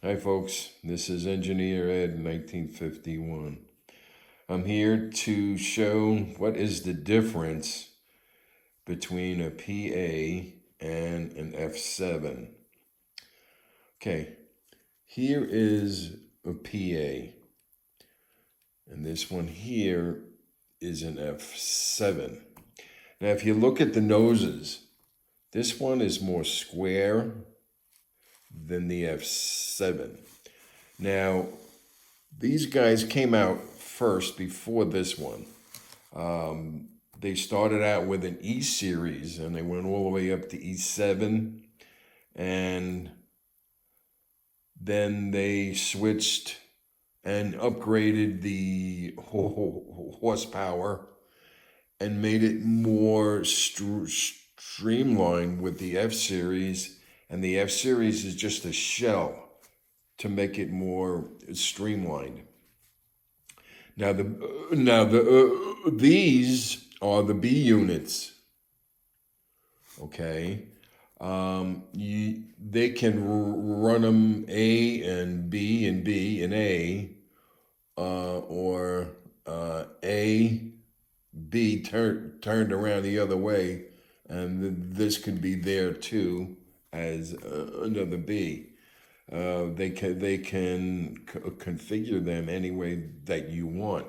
Hi folks, this is Engineer Ed 1951. I'm here to show what is the difference between a PA and an F7. Okay, here is a PA, and this one here is an F7. Now if you look at the noses, this one is more square than the F7. Now, these guys came out first before this one. They started out with an E series and they went all the way up to E7, and then they switched and upgraded the horsepower and made it more streamlined with the F series, and the F series is just a shell to make it more streamlined. Now these are the B units. Okay, they can run them A and B and B and A, or A, B turned around the other way, and this could be there too as another B. They can configure them any way that you want.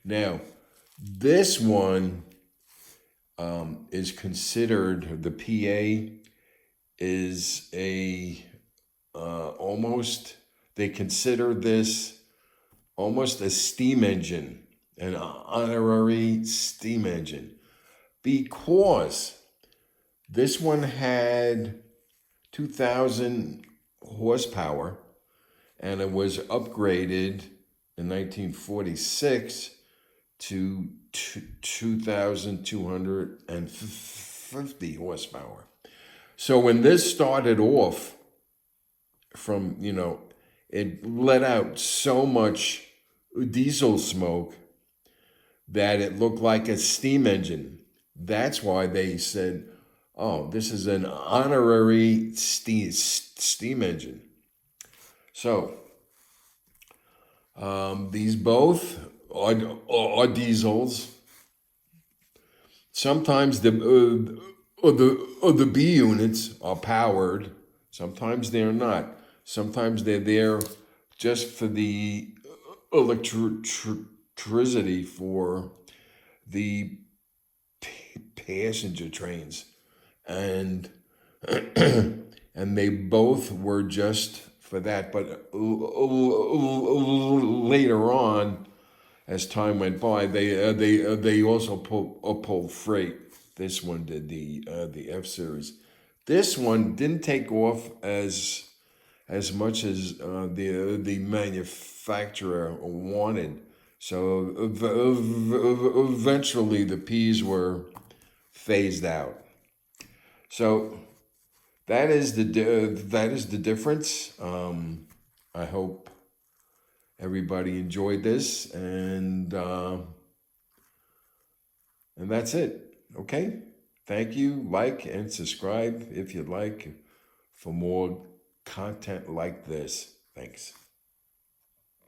Now, this one is considered, the PA is a almost, they consider this almost a steam engine, an honorary steam engine, because this one had 2,000 horsepower, and it was upgraded in 1946 to 2,250 horsepower. So when this started off from, it let out so much diesel smoke that it looked like a steam engine. That's why they said, oh, this is an honorary steam engine. So these both are diesels. Sometimes the B units are powered. Sometimes they're not. Sometimes they're there just for the electricity for the passenger trains, and and they both were just for that. But later on, as time went by, they also pulled freight. This one did, the F series. This one didn't take off as much as the manufacturer wanted. So eventually the P's were phased out. So that is the difference. I hope everybody enjoyed this, and that's it. Okay, thank you. Like and subscribe if you'd like for more content like this. Thanks.